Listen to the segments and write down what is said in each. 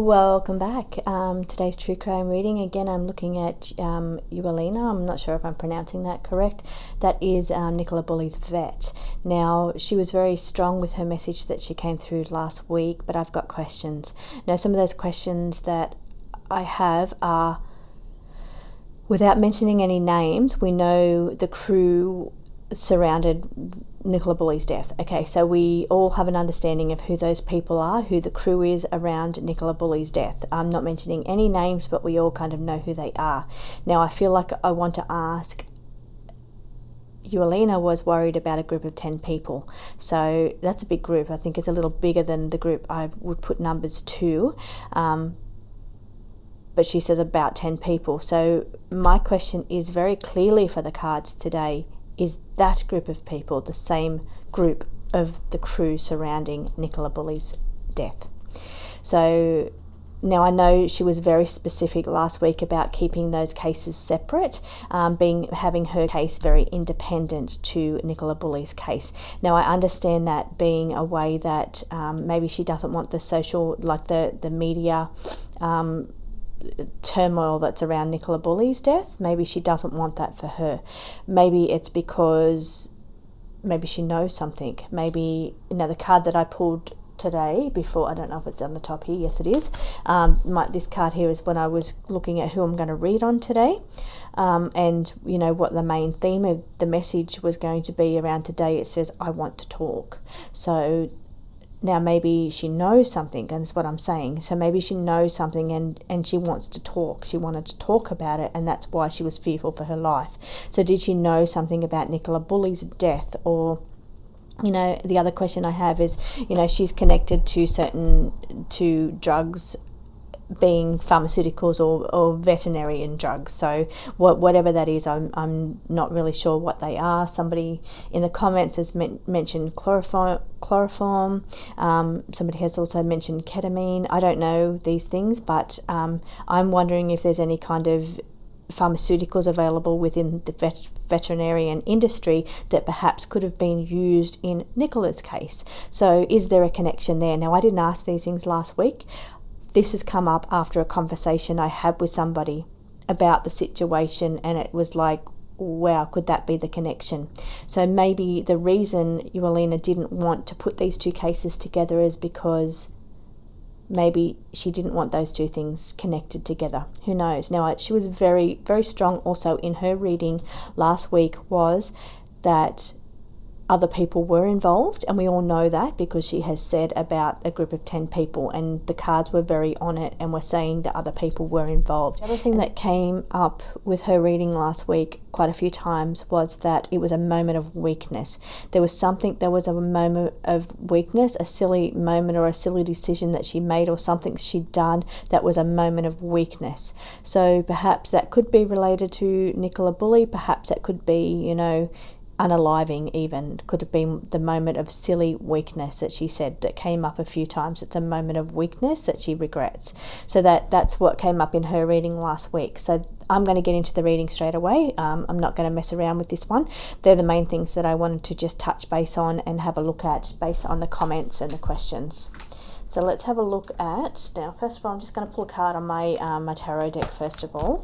Welcome back. Today's true crime reading. Again, I'm looking at Ewelina. I'm not sure if I'm pronouncing that correct. That is Nicola Bulley's vet. Now, she was very strong with her message that she came through last week, but I've got questions. Now, some of those questions that I have are, without mentioning any names, we know the crew surrounded Nicola Bulley's death. Okay, so we all have an understanding of who those people are, who the crew is around Nicola Bulley's death. I'm not mentioning any names, but we all kind of know who they are. Now, I feel like I want to ask, Ewelina was worried about a group of 10 people. So that's a big group. I think it's a little bigger than the group I would put numbers to. But she says about 10 people. So my question is very clearly for the cards today, is that group of people the same group of the crew surrounding Nicola Bulley's death? So now I know she was very specific last week about keeping those cases separate, having her case very independent to Nicola Bulley's case. Now I understand that being a way that maybe she doesn't want the social, like the media turmoil that's around Nicola Bulley's death. Maybe she doesn't want that for her. Maybe it's because maybe she knows something. Maybe, the card that I pulled today before, I don't know if it's on the top here, yes it is. This card here is when I was looking at who I'm going to read on today, and what the main theme of the message was going to be around today. It says, I want to talk. So now maybe she knows something, and that's what I'm saying. So maybe she knows something and she wants to talk. She wanted to talk about it, and that's why she was fearful for her life. So did she know something about Nicola Bulley's death? Or, the other question I have is, she's connected to drugs, being pharmaceuticals or veterinarian drugs. So whatever that is, I'm not really sure what they are. Somebody in the comments has mentioned chloroform. Somebody has also mentioned ketamine. I don't know these things, but I'm wondering if there's any kind of pharmaceuticals available within the veterinarian industry that perhaps could have been used in Nicola's case. So is there a connection there? Now, I didn't ask these things last week. This has come up after a conversation I had with somebody about the situation, and it was like, wow, could that be the connection? So maybe the reason Ewelina didn't want to put these two cases together is because maybe she didn't want those two things connected together. Who knows? Now, she was very, very strong also in her reading last week, was that other people were involved, and we all know that because she has said about a group of 10 people, and the cards were very on it and were saying that other people were involved. The other thing that came up with her reading last week quite a few times was that it was a moment of weakness. There was a moment of weakness, a silly moment or a silly decision that she made or something she'd done that was a moment of weakness. So perhaps that could be related to Nicola Bulley. Perhaps that could be, unaliving even, could have been the moment of silly weakness that she said that came up a few times. It's a moment of weakness that she regrets. So that's what came up in her reading last week. So I'm going to get into the reading straight away. I'm not going to mess around with this one. They're the main things that I wanted to just touch base on and have a look at based on the comments and the questions. So let's have a look at, now first of all, I'm just going to pull a card on my tarot deck first of all.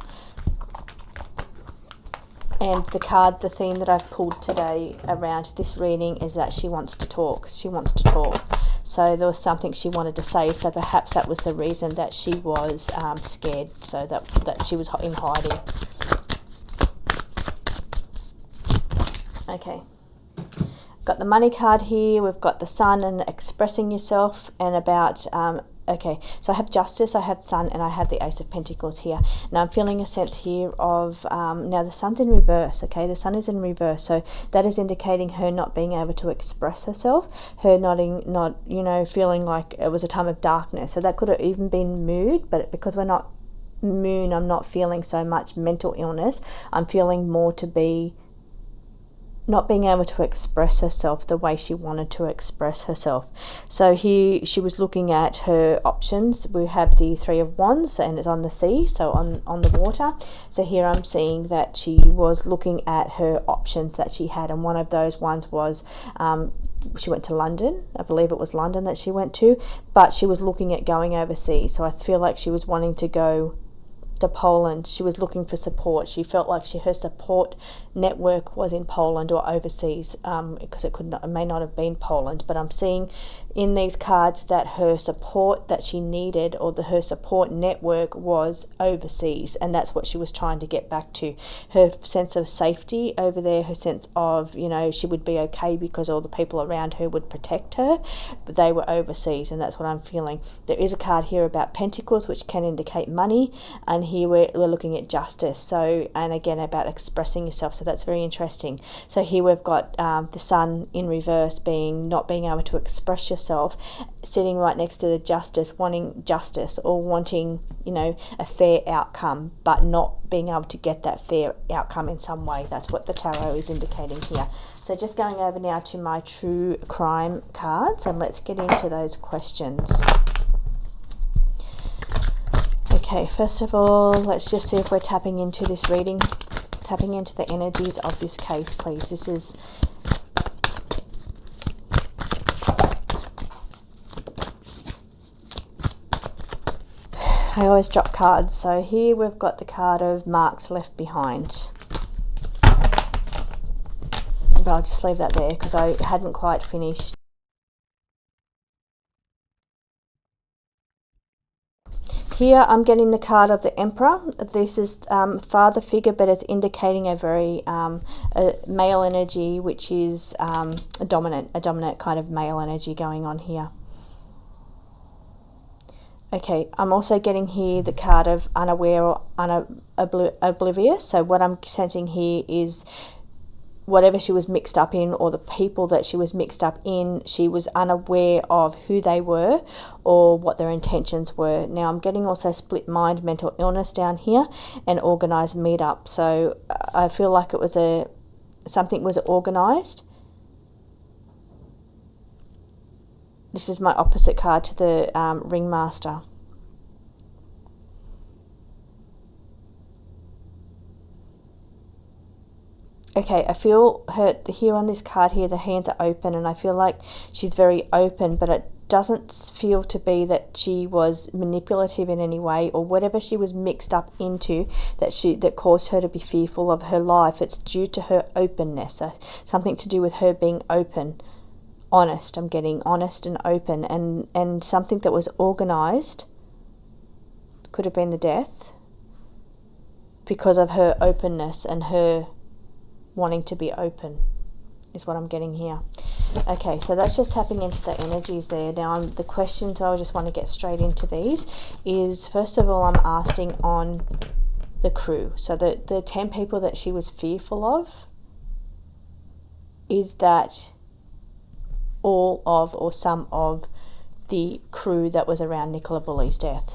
And the theme that I've pulled today around this reading is that she wants to talk. She wants to talk. So there was something she wanted to say. So perhaps that was the reason that she was scared. So that she was in hiding. Okay. Got the money card here. We've got the sun and expressing yourself, and about okay, so I have Justice, I have Sun, and I have the Ace of Pentacles here. Now I'm feeling a sense here of, now the Sun's in reverse, okay? The Sun is in reverse, so that is indicating her not being able to express herself, her not feeling like it was a time of darkness. So that could have even been mood, but because we're not moon, I'm not feeling so much mental illness. I'm feeling more to be not being able to express herself the way she wanted to express herself. So here she was looking at her options. We have the Three of Wands, and it's on the sea, so on the water. So here I'm seeing that she was looking at her options that she had, and one of those ones was she went to London. I believe it was London that she went to, but she was looking at going overseas. So I feel like she was wanting to go to Poland. She was looking for support. She felt like her support network was in Poland or overseas, because it may not have been Poland, but I'm seeing in these cards that her support that she needed, or her support network, was overseas, and that's what she was trying to get back to. Her sense of safety over there, her sense of, she would be okay because all the people around her would protect her, but they were overseas, and that's what I'm feeling. There is a card here about Pentacles, which can indicate money, and here we're looking at justice, so, and again about expressing yourself, so that's very interesting. So here we've got the Sun in reverse, not being able to express yourself, sitting right next to the Justice, wanting justice, or wanting, a fair outcome, but not being able to get that fair outcome in some way. That's what the tarot is indicating here. So just going over now to my true crime cards, and let's get into those questions. Okay, first of all, let's just see if we're tapping into this reading, tapping into the energies of this case, please. This is... I always drop cards, so here we've got the card of marks left behind. But I'll just leave that there because I hadn't quite finished. Here I'm getting the card of the Emperor. This is father figure, but it's indicating a very a male energy, which is a dominant kind of male energy going on here. Okay, I'm also getting here the card of unaware or oblivious. So what I'm sensing here is whatever she was mixed up in, or the people that she was mixed up in, she was unaware of who they were or what their intentions were. Now I'm getting also split mind, mental illness down here, and organised meetup. So I feel like it was something was organised. This is my opposite card to the Ringmaster. Okay, I feel her here on this card here, the hands are open, and I feel like she's very open, but it doesn't feel to be that she was manipulative in any way, or whatever she was mixed up into that caused her to be fearful of her life. It's due to her openness, something to do with her being open. Honest, I'm getting honest and open, and something that was organised, could have been the death, because of her openness and her wanting to be open, is what I'm getting here. Okay, so that's just tapping into the energies there. Now the questions, I just want to get straight into these, is first of all I'm asking on the crew. So the 10 people that she was fearful of, is that all of or some of the crew that was around Nicola Bulley's death?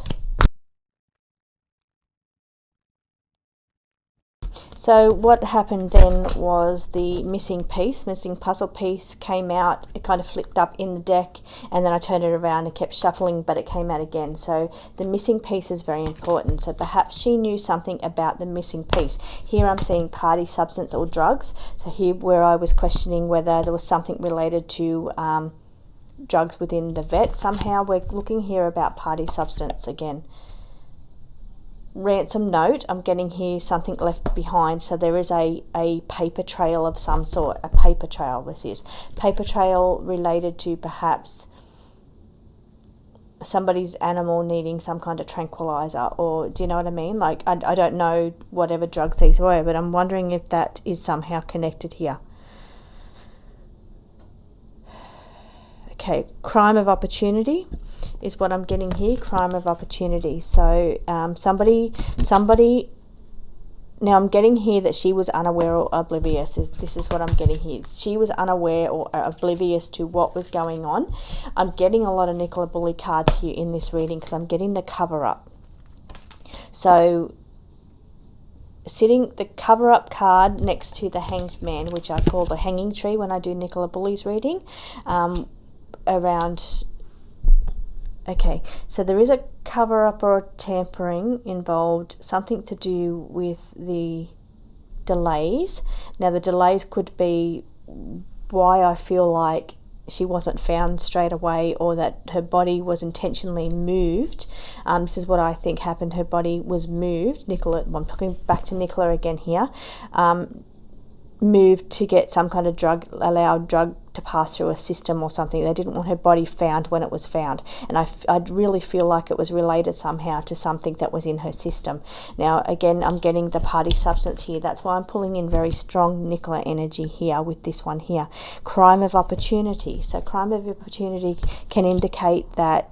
So what happened then was the missing puzzle piece came out. It kind of flipped up in the deck, and then I turned it around and kept shuffling, but it came out again. So the missing piece is very important. So perhaps she knew something about the missing piece. Here I'm seeing party, substance, or drugs. So here where I was questioning whether there was something related to drugs within the vet. Somehow we're looking here about party, substance again. Ransom note, I'm getting here something left behind. So there is a paper trail of some sort. A paper trail, this is. Paper trail related to perhaps somebody's animal needing some kind of tranquilizer, or do you know what I mean? Like, I don't know whatever drugs these were, but I'm wondering if that is somehow connected here. Okay, crime of opportunity is what I'm getting here, crime of opportunity. So somebody, now I'm getting here that she was unaware or oblivious. This is what I'm getting here. She was unaware or oblivious to what was going on. I'm getting a lot of Nicola Bulley cards here in this reading because I'm getting the cover-up. So sitting the cover-up card next to the Hanged Man, which I call the hanging tree when I do Nicola Bulley's reading, around... Okay, so there is a cover-up or a tampering involved, something to do with the delays. Now the delays could be why I feel like she wasn't found straight away, or that her body was intentionally moved. This is what I think happened. Her body was moved. Nicola, I'm talking back to Nicola again here, moved to get some kind of drug, allowed drug to pass through a system or something. They didn't want her body found when it was found. And I really feel like it was related somehow to something that was in her system. Now, again, I'm getting the party substance here. That's why I'm pulling in very strong Nicola energy here with this one here. Crime of opportunity. So crime of opportunity can indicate that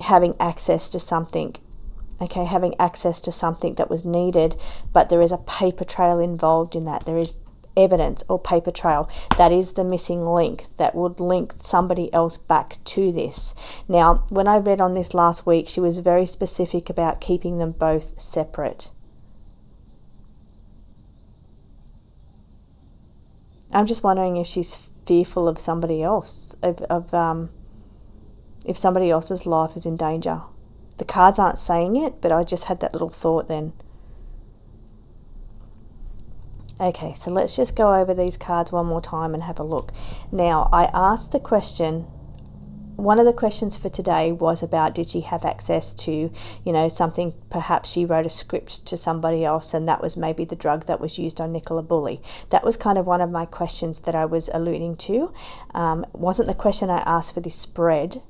having access to something, okay, having access to something that was needed, but there is a paper trail involved in that. There is evidence or paper trail. That is the missing link that would link somebody else back to this. Now, when I read on this last week, she was very specific about keeping them both separate. I'm just wondering if she's fearful of somebody else, if somebody else's life is in danger. The cards aren't saying it, but I just had that little thought then. Okay, so let's just go over these cards one more time and have a look. Now, I asked the question, one of the questions for today was about, did she have access to, something, perhaps she wrote a script to somebody else, and that was maybe the drug that was used on Nicola Bulley. That was kind of one of my questions that I was alluding to. Wasn't the question I asked for this spread,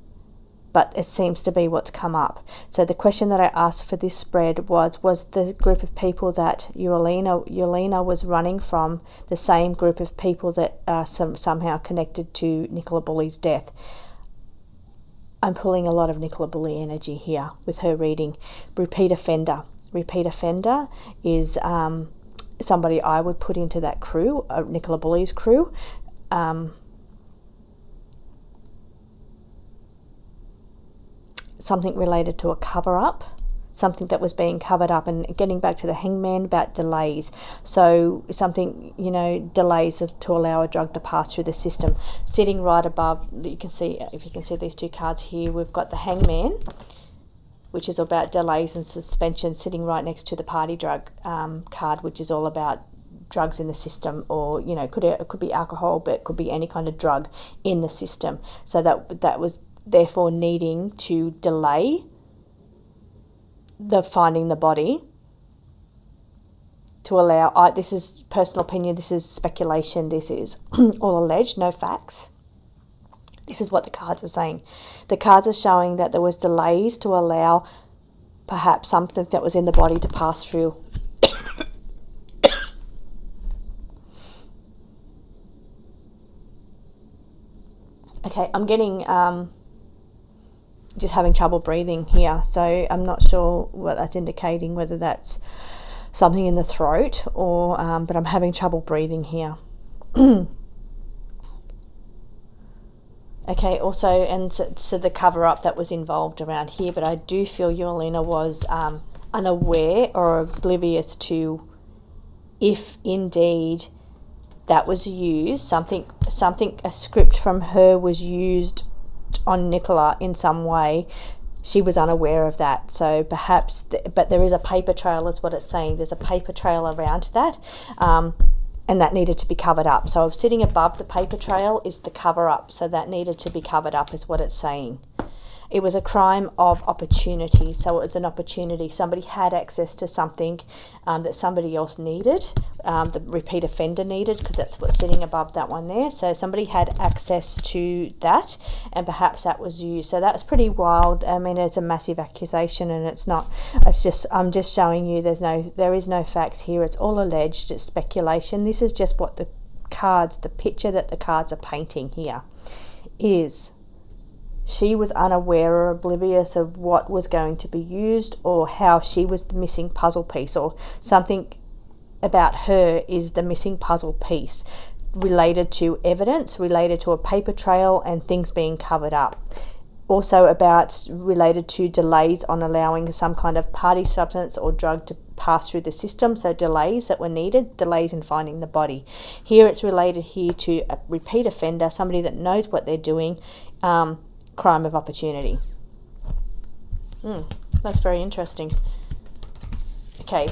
but it seems to be what's come up. So the question that I asked for this spread was the group of people that Ewelina was running from the same group of people that are somehow connected to Nicola Bulley's death? I'm pulling a lot of Nicola Bulley energy here with her reading. Repeat offender. Repeat offender is somebody I would put into that crew, Nicola Bulley's crew. Something related to a cover-up, something that was being covered up, and getting back to the Hangman about delays. So something, delays to allow a drug to pass through the system. Sitting right above, you can see, if you can see these two cards here, we've got the Hangman, which is about delays and suspension, sitting right next to the party drug card, which is all about drugs in the system, or it could be alcohol, but it could be any kind of drug in the system. So that was therefore needing to delay the finding the body to allow, this is personal opinion, this is speculation, this is all alleged, no facts. This is what the cards are saying. The cards are showing that there was delays to allow perhaps something that was in the body to pass through. Okay, I'm getting just having trouble breathing here, so I'm not sure what that's indicating, whether that's something in the throat or but I'm having trouble breathing here. Okay, also, and so the cover up that was involved around here, but I do feel Ewelina was unaware or oblivious to, if indeed that was used, a script from her was used on Nicola in some way. She was unaware of that. So perhaps, but there is a paper trail, is what it's saying. There's a paper trail around that, and that needed to be covered up. So sitting above the paper trail is the cover up. So that needed to be covered up, is what it's saying. It was a crime of opportunity. So it was an opportunity. Somebody had access to something that somebody else needed. The repeat offender needed, because that's what's sitting above that one there. So somebody had access to that, and perhaps that was used. So that's pretty wild. I mean, it's a massive accusation, and it's not. It's just, I'm just showing you there is no facts here. It's all alleged. It's speculation. This is just what the picture that the cards are painting here is. She was unaware or oblivious of what was going to be used, or how she was the missing puzzle piece, or something about her is the missing puzzle piece, related to evidence, related to a paper trail and things being covered up. Also related to delays on allowing some kind of party substance or drug to pass through the system. So delays that were needed, delays in finding the body. Here it's related here to a repeat offender, somebody that knows what they're doing, crime of opportunity. That's very interesting. Okay,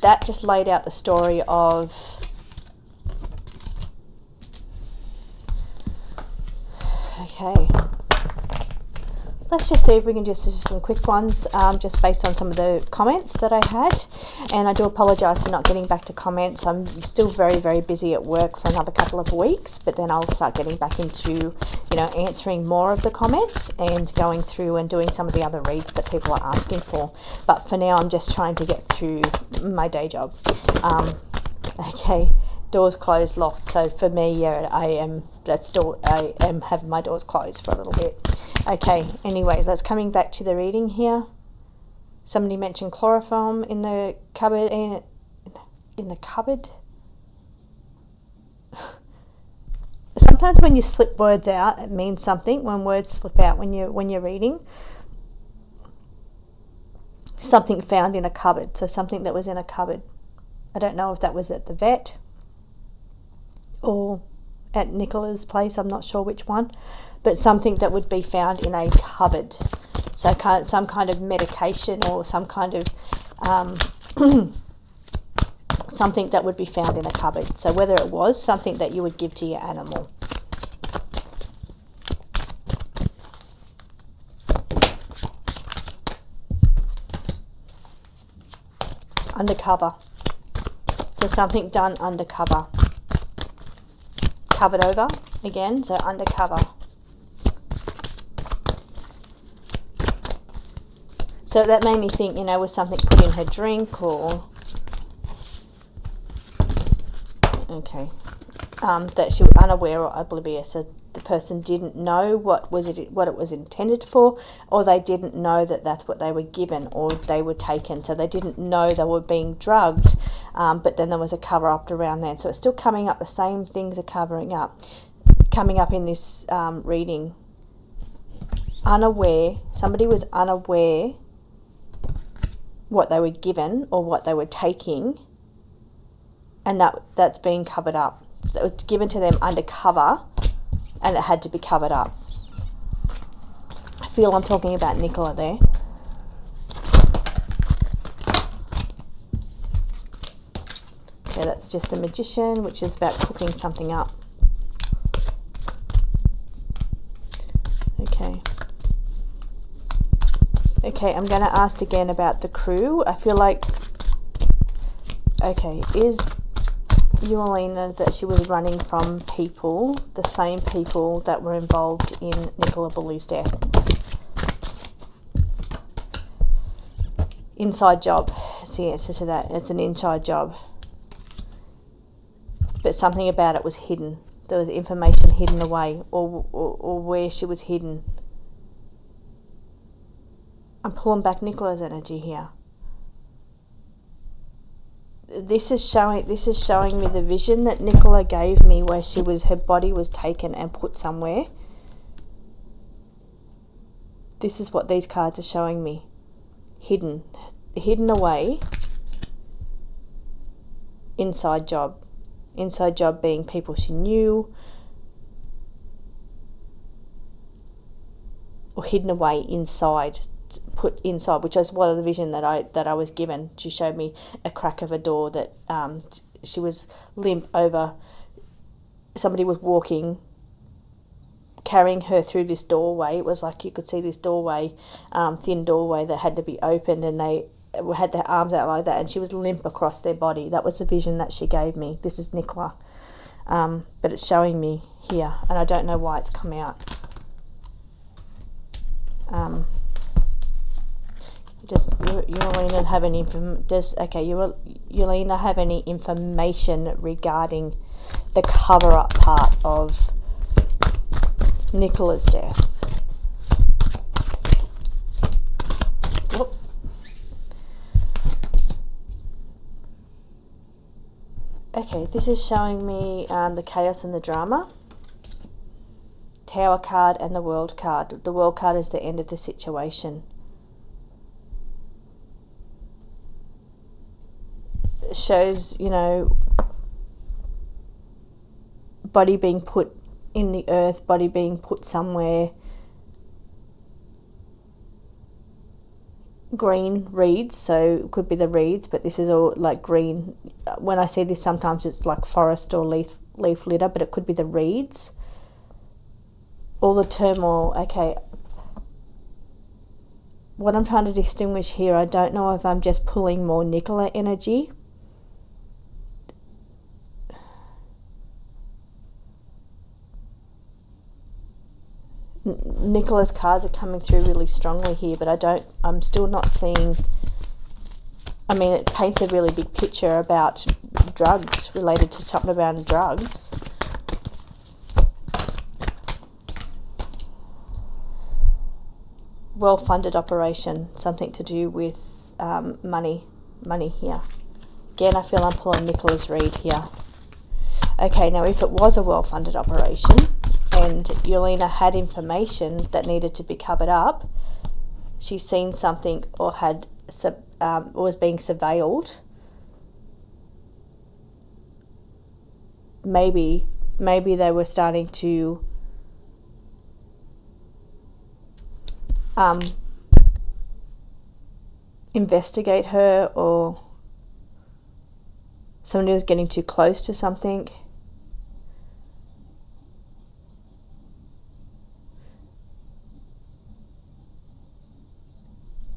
that just laid out the story of Okay. Let's just see if we can just do some quick ones, just based on some of the comments that I had. And I do apologise for not getting back to comments. I'm still very, very busy at work for another couple of weeks, but then I'll start getting back into, you know, answering more of the comments and going through and doing some of the other reads that people are asking for. But for now, I'm just trying to get through my day job. Okay. Doors closed, locked. So for me, yeah, I am having my doors closed for a little bit. Okay, anyway, that's coming back to the reading here. Somebody mentioned chloroform in the cupboard. In the cupboard. Sometimes when you slip words out, it means something. When words slip out when you're reading, something found in a cupboard. So something that was in a cupboard. I don't know if that was at the vet or at Nicola's place. I'm not sure which one, but something that would be found in a cupboard. So some kind of medication or some kind of something that would be found in a cupboard. So whether it was something that you would give to your animal. Undercover. So something done undercover. Covered over again, so undercover. So that made me think, you know, was something put in her drink or... Okay. That she was unaware or oblivious. So the person didn't know what it was intended for, or they didn't know that that's what they were given or they were taken. So they didn't know they were being drugged, but then there was a cover up around there. So it's still coming up. The same things are coming up in this reading. Unaware. Somebody was unaware what they were given or what they were taking, and that's being covered up. So it was given to them undercover, and it had to be covered up. I feel I'm talking about Nicola there. Okay, that's just a magician, which is about cooking something up. Okay. Okay, I'm going to ask again about the crew. I feel like... Okay, is Ewelina that she was running from people, the same people that were involved in Nicola Bulley's death? Inside job is the answer to that. It's an inside job. But something about it was hidden. There was information hidden away, or where she was hidden. I'm pulling back Nicola's energy here. This is showing me the vision that Nicola gave me, where her body was taken and put somewhere. This is what these cards are showing me. Hidden away. Inside job. Inside job being people she knew, or hidden away inside, put inside, which is one of the vision that I was given. She showed me a crack of a door that she was limp over. Somebody was walking, carrying her through this doorway. It was like you could see this doorway, thin doorway that had to be opened, and they had their arms out like that, and she was limp across their body. That was the vision that she gave me. This is Nicola, but it's showing me here, and I don't know why it's come out. Does Ewelina have any Ewelina have any information regarding the cover-up part of Nicola's death? Whoop. Okay, this is showing me the chaos and the drama. Tower card and the World card. The World card is the end of the situation. It shows, you know, body being put in the earth, body being put somewhere. Green reeds, so it could be the reeds, but this is all like green. When I see this, sometimes it's like forest or leaf litter, but it could be the reeds. all the turmoil. Okay, what I'm trying to distinguish here, I don't know if I'm just pulling more Nicola energy. Nicola's cards are coming through really strongly here, but I'm still not seeing, I mean, it paints a really big picture about drugs, related to something about drugs. Well-funded operation, something to do with money here. Again, I feel I'm pulling Nicola's read here. Okay, now if it was a well-funded operation and Ewelina had information that needed to be covered up, she's seen something or was being surveilled. Maybe they were starting to investigate her, or somebody was getting too close to something.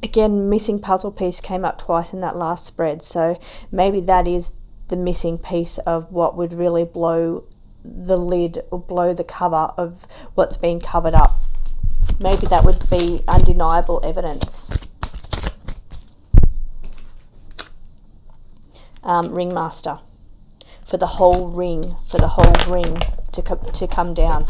Again, missing puzzle piece came up twice in that last spread, so maybe that is the missing piece of what would really blow the lid or blow the cover of what's been covered up. Maybe that would be undeniable evidence. Ringmaster, for the whole ring to come down.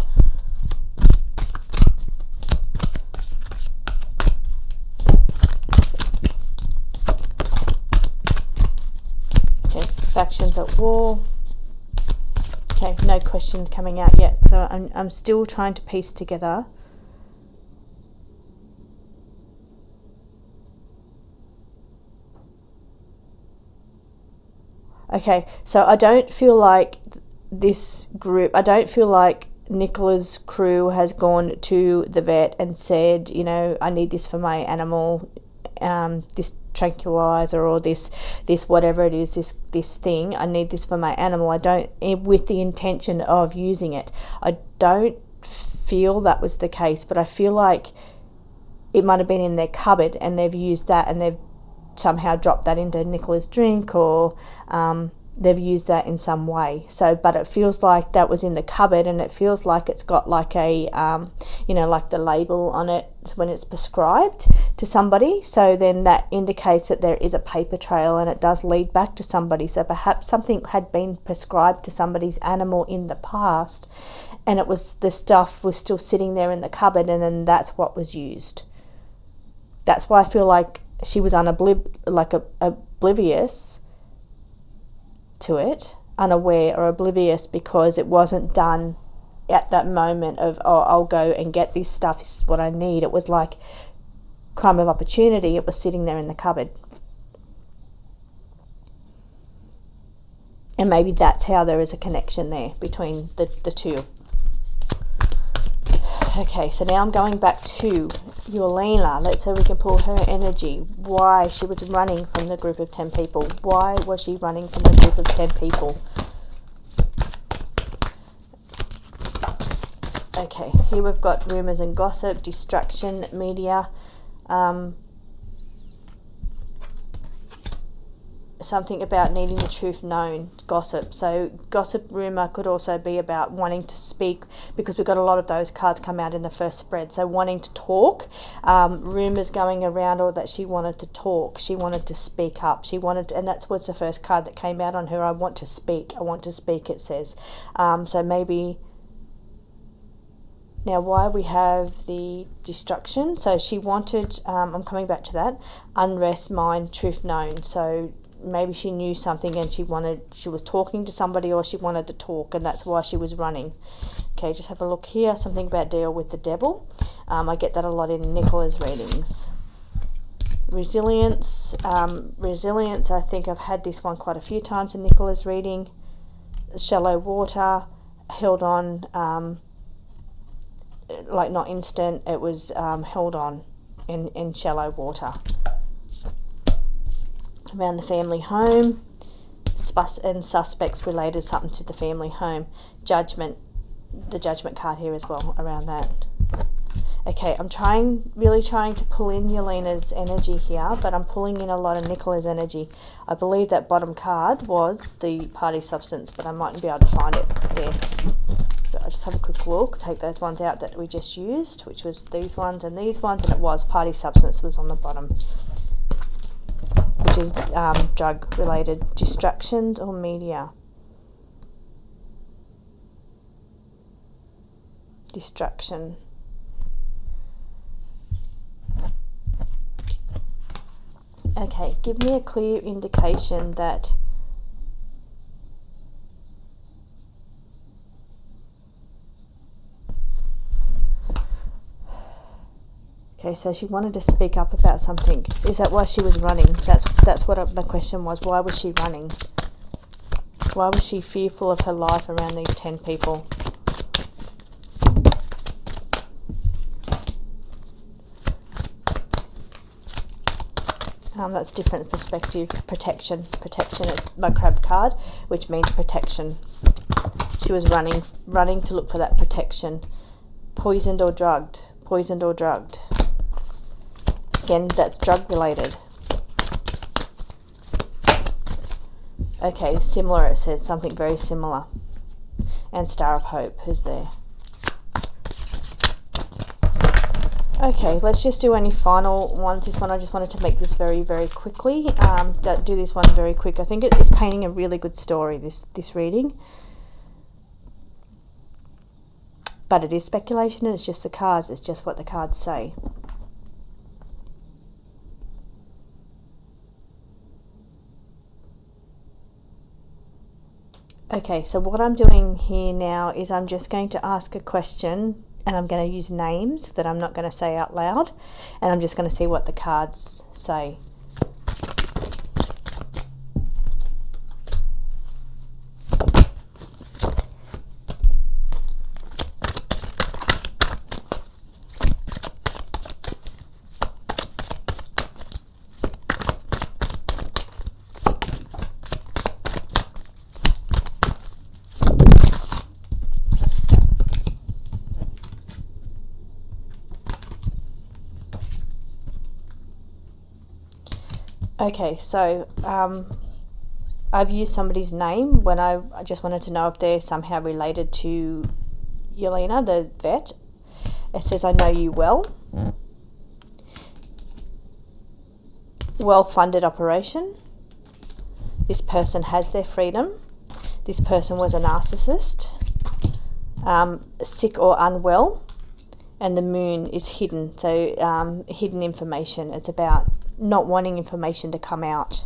Okay, factions at war. Okay, no questions coming out yet, so I'm still trying to piece together. Okay, so I don't feel like this group, I don't feel like Nicola's crew has gone to the vet and said, you know, I need this for my animal, this tranquilizer or this whatever it is, this thing, I need this for my animal. I don't, with the intention of using it. I don't feel that was the case, but I feel like it might have been in their cupboard and they've used that and they've somehow dropped that into Nicola's drink, or they've used that in some way. So, but it feels like that was in the cupboard, and it feels like it's got like a, like the label on it when it's prescribed to somebody. So then that indicates that there is a paper trail and it does lead back to somebody. So perhaps something had been prescribed to somebody's animal in the past, and it was, the stuff was still sitting there in the cupboard, and then that's what was used. That's why I feel like she was oblivious to it, unaware or oblivious, because it wasn't done at that moment of, oh, I'll go and get this stuff, this is what I need. It was like crime of opportunity. It was sitting there in the cupboard. And maybe that's how there is a connection there between the two. Okay, so now I'm going back to Ewelina. Let's see if we can pull her energy. Why she was running from the group of 10 people. Why was she running from the group of 10 people? Okay, here we've got rumours and gossip, distraction, media, something about needing the truth known, gossip. So gossip, rumour could also be about wanting to speak, because we've got a lot of those cards come out in the first spread. So wanting to talk, rumours going around, or that she wanted to talk, she wanted to speak up, and that's what's the first card that came out on her. I want to speak, it says. So maybe, now why we have the destruction. So she wanted, I'm coming back to that, unrest, mind, truth known. So maybe she knew something and she was talking to somebody, or she wanted to talk, and that's why she was running. Okay, just have a look here. Something about deal with the devil. I get that a lot in Nicola's readings. Resilience. Resilience, I think I've had this one quite a few times in Nicola's reading. Shallow water, held on, like not instant, it was held on in shallow water. Around the family home, and suspects related something to the family home. Judgment, the Judgment card here as well around that. Okay, I'm really trying to pull in Ewelina's energy here, but I'm pulling in a lot of Nicola's energy. I believe that bottom card was the party substance, but I mightn't be able to find it there. But I'll just have a quick look, take those ones out that we just used, which was these ones, and it was party substance was on the bottom, which is drug-related distractions or media. Distraction. Okay, give me a clear indication that okay, so she wanted to speak up about something. Is that why she was running? That's what my question was. Why was she running? Why was she fearful of her life around these 10 people? That's different perspective. Protection is my crab card, which means protection. She was running to look for that protection. Poisoned or drugged. Again, that's drug related. Okay, similar, it says something very similar. And Star of Hope is there. Okay, let's just do any final ones. This one, I just wanted to make this very, very quickly. Do this one very quick. I think it is painting a really good story, this reading. But it is speculation, and it's just the cards. It's just what the cards say. Okay, so what I'm doing here now is I'm just going to ask a question, and I'm going to use names that I'm not going to say out loud, and I'm just going to see what the cards say. Okay, so I've used somebody's name when I just wanted to know if they're somehow related to Ewelina, the vet. It says, I know you well. Well-funded operation. This person has their freedom. This person was a narcissist. Sick or unwell. And the moon is hidden, so hidden information. It's about not wanting information to come out.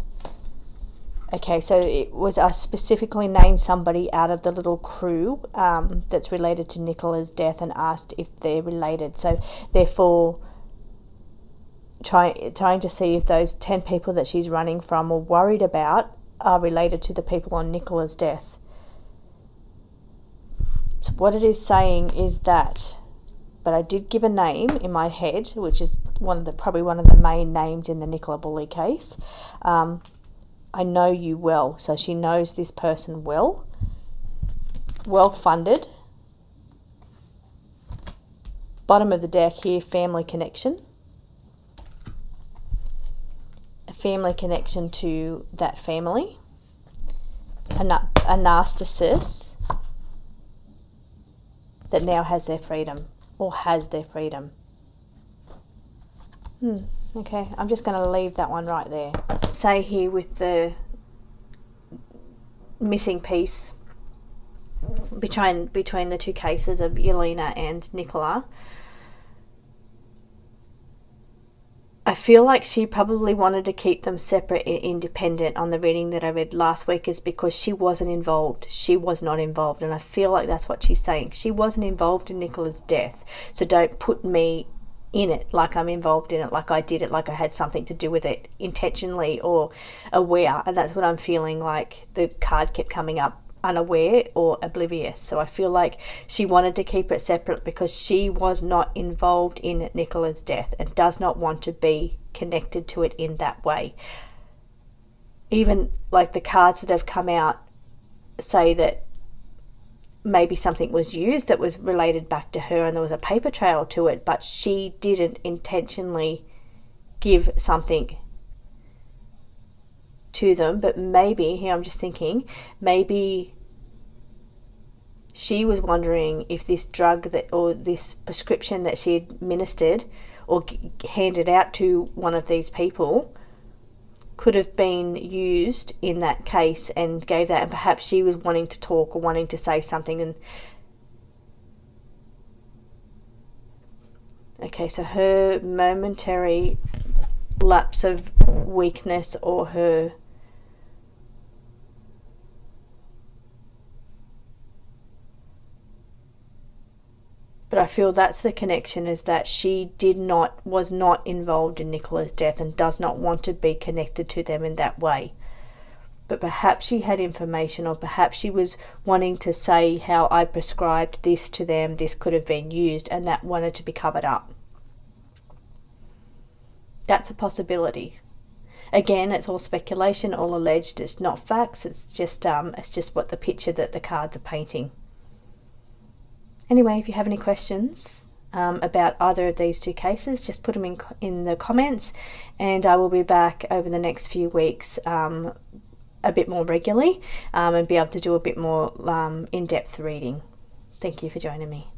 Okay, so it was, I specifically named somebody out of the little crew that's related to Nicola's death and asked if they're related. So therefore, trying to see if those 10 people that she's running from or worried about are related to the people on Nicola's death. So what it is saying is that, but I did give a name in my head, which is probably one of the main names in the Nicola Bulley case. I know you well, so she knows this person well. Well-funded. Bottom of the deck here, family connection. A family connection to that family. A narcissist that now has their freedom. Or has their freedom. Okay, I'm just going to leave that one right there. Say here with the missing piece between the two cases of Ewelina and Nicola, I feel like she probably wanted to keep them separate and independent on the reading that I read last week, is because she wasn't involved. She was not involved, and I feel like that's what she's saying. She wasn't involved in Nicola's death, so don't put me in it like I'm involved in it, like I did it, like I had something to do with it intentionally or aware. And that's what I'm feeling like. The card kept coming up, unaware or oblivious. So I feel like she wanted to keep it separate because she was not involved in Nicola's death and does not want to be connected to it in that way. Even like the cards that have come out say that maybe something was used that was related back to her and there was a paper trail to it, but she didn't intentionally give something to them. But maybe, here I'm just thinking, maybe she was wondering if this drug that, or this prescription that she administered or handed out to one of these people could have been used in that case and gave that, and perhaps she was wanting to talk or wanting to say something. And okay, so her momentary lapse of weakness, or her but I feel that's the connection, is that she was not involved in Nicola's death and does not want to be connected to them in that way. But perhaps she had information, or perhaps she was wanting to say how I prescribed this to them, this could have been used, and that wanted to be covered up. That's a possibility. Again, it's all speculation, all alleged. It's not facts. It's just what the picture that the cards are painting. Anyway, if you have any questions about either of these two cases, just put them in the comments, and I will be back over the next few weeks a bit more regularly and be able to do a bit more in-depth reading. Thank you for joining me.